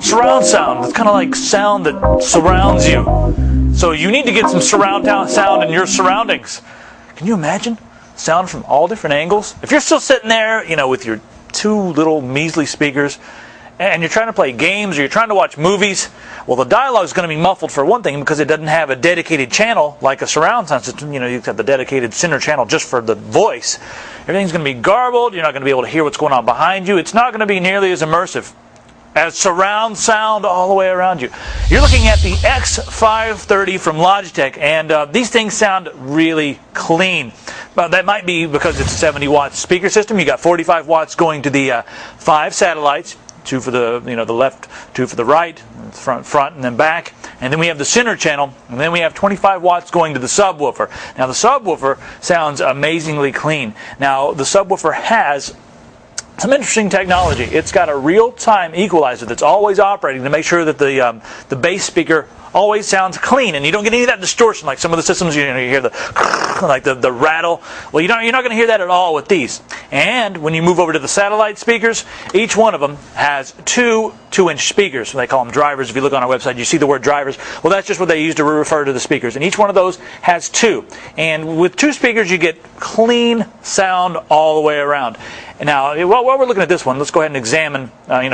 surround sound. It's kind of like sound that surrounds you. So you need to get some surround sound in your surroundings. Can you imagine sound from all different angles? If you're still sitting there, with your two little measly speakers, and you're trying to play games or you're trying to watch movies, well, the dialogue is going to be muffled for one thing because it doesn't have a dedicated channel like a surround sound system. You have the dedicated center channel just for the voice. Everything's going to be garbled. You're not going to be able to hear what's going on behind you. It's not going to be nearly as immersive as surround sound all the way around you. You're looking at the X530 from Logitech, and these things sound really clean. But that might be because it's a 70-watt speaker system. You got 45 watts going to the 5 satellites. 2 for the the left, 2 for the right, front and then back. And then we have the center channel, and then we have 25 watts going to the subwoofer. Now the subwoofer sounds amazingly clean. Now the subwoofer has some interesting technology. It's got a real-time equalizer that's always operating to make sure that the bass speaker always sounds clean, and you don't get any of that distortion like some of the systems. You hear the rattle. Well, you're not going to hear that at all with these. And when you move over to the satellite speakers, each one of them has 2 2-inch speakers. They call them drivers. If you look on our website, you see the word drivers. Well, that's just what they use to refer to the speakers. And each one of those has 2. And with 2 speakers, you get clean sound all the way around. Now, while we're looking at this one, let's go ahead and examine,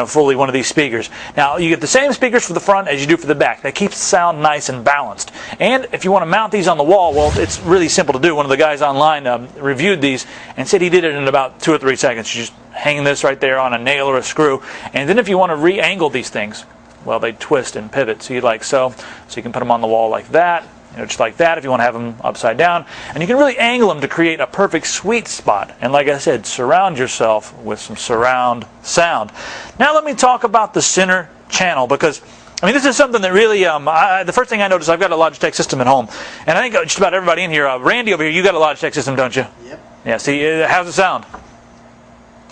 fully one of these speakers. Now, you get the same speakers for the front as you do for the back. That keeps the sound nice and balanced. And if you want to mount these on the wall, well, it's really simple to do. One of the guys online reviewed these and said he did it in about 2 or 3 seconds. You just hang this right there on a nail or a screw. And then if you want to re-angle these things, well, they twist and pivot. So so you can put them on the wall like that. Just like that if you want to have them upside down. And you can really angle them to create a perfect sweet spot. And like I said, surround yourself with some surround sound. Now let me talk about the center channel, because this is something that really, the first thing I noticed, I've got a Logitech system at home. And I think just about everybody in here, Randy over here, you got a Logitech system, don't you? Yep. Yeah, see, how's it sound?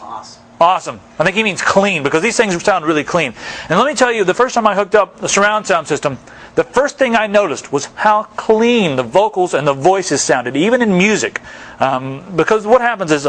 Awesome. Awesome. I think he means clean, because these things sound really clean. And let me tell you, the first time I hooked up the surround sound system, the first thing I noticed was how clean the vocals and the voices sounded, even in music. Because what happens is,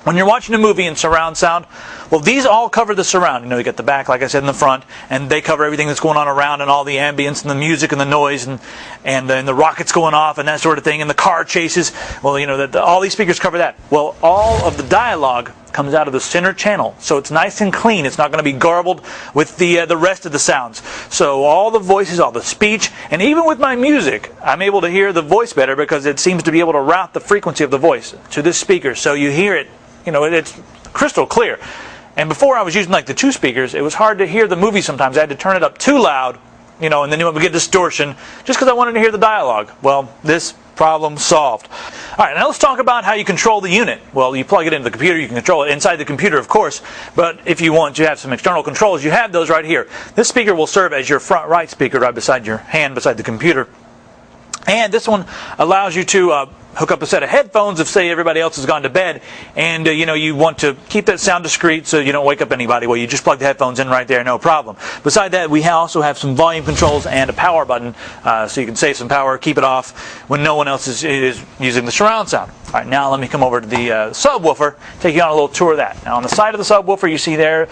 when you're watching a movie in surround sound, well, these all cover the surround. You get the back, like I said, in the front, and they cover everything that's going on around, and all the ambience and the music and the noise and the rockets going off and that sort of thing, and the car chases. Well, all these speakers cover that. Well, all of the dialogue comes out of the center channel, so it's nice and clean. It's not going to be garbled with the rest of the sounds. So all the voices, all the speech, and even with my music, I'm able to hear the voice better because it seems to be able to route the frequency of the voice to this speaker, so you hear it. It's crystal clear. And before I was using like the 2 speakers, it was hard to hear the movie sometimes. I had to turn it up too loud, and then you would get distortion just because I wanted to hear the dialogue. Well, this problem solved. All right, now let's talk about how you control the unit. Well, you plug it into the computer, you can control it inside the computer, of course, but if you want to have some external controls, you have those right here. This speaker will serve as your front right speaker right beside your hand, beside the computer. And this one allows you to hook up a set of headphones if, say, everybody else has gone to bed, and you want to keep that sound discreet so you don't wake up anybody. Well, you just plug the headphones in right there, no problem. Beside that, we also have some volume controls and a power button, so you can save some power, keep it off when no one else is using the surround sound. All right, now let me come over to the subwoofer, take you on a little tour of that. Now on the side of the subwoofer, you see there,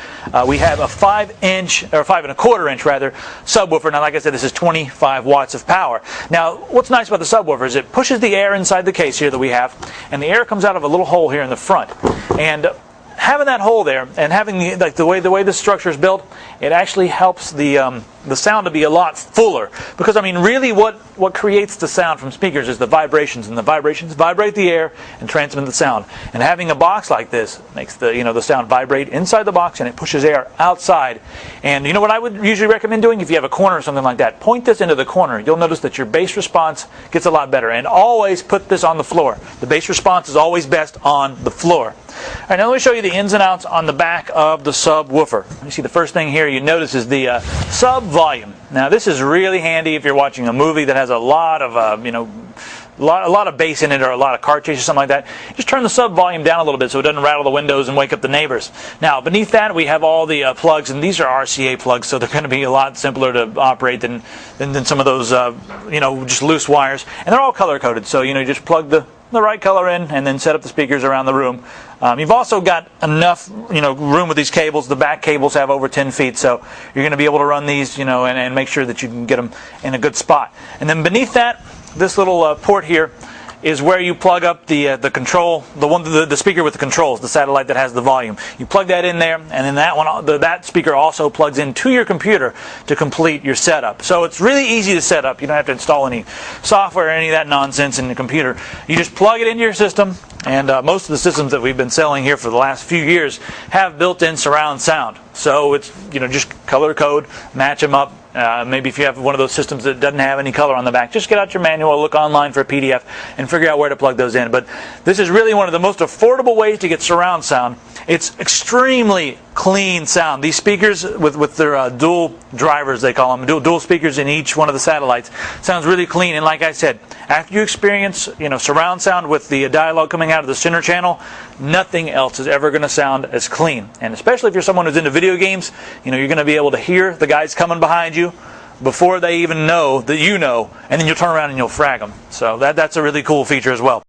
we have a 5-inch, or 5.25-inch rather, subwoofer. Now, like I said, this is 25 watts of power. Now, what's nice about the subwoofer is it pushes the air inside the case here that we have, and the air comes out of a little hole here in the front. And having that hole there, and having the way this structure is built, it actually helps the sound to be a lot fuller. Because really, what creates the sound from speakers is the vibrations, and the vibrations vibrate the air and transmit the sound. And having a box like this makes the sound vibrate inside the box, and it pushes air outside. And what I would usually recommend doing if you have a corner or something like that? Point this into the corner. You'll notice that your bass response gets a lot better. And always put this on the floor. The bass response is always best on the floor. All right, now let me show you the ins and outs on the back of the subwoofer. You see the first thing here you notice is the sub volume. Now this is really handy if you're watching a movie that has a lot of a lot of bass in it, or a lot of car chase or something like that. Just turn the sub volume down a little bit so it doesn't rattle the windows and wake up the neighbors. Now beneath that we have all the plugs, and these are RCA plugs, so they're going to be a lot simpler to operate than some of those just loose wires. And they're all color coded, so you just plug the the right color in, and then set up the speakers around the room. You've also got enough, room with these cables. The back cables have over 10 feet, so you're going to be able to run these, and make sure that you can get them in a good spot. And then beneath that, this little port here is where you plug up the control, the speaker with the controls, the satellite that has the volume. You plug that in there, and then that speaker also plugs into your computer to complete your setup. So it's really easy to set up. You don't have to install any software or any of that nonsense in the computer. You just plug it into your system, and most of the systems that we've been selling here for the last few years have built-in surround sound. So it's just color code, match them up. Maybe if you have one of those systems that doesn't have any color on the back, just get out your manual, look online for a PDF, and figure out where to plug those in. But this is really one of the most affordable ways to get surround sound. It's extremely clean sound. These speakers with their dual drivers, they call them, dual speakers in each one of the satellites, sounds really clean. And like I said, after you experience surround sound with the dialogue coming out of the center channel, nothing else is ever going to sound as clean. And especially if you're someone who's into video games, you're going to be able to hear the guys coming behind you before they even know that and then you'll turn around and you'll frag them. So that's a really cool feature as well.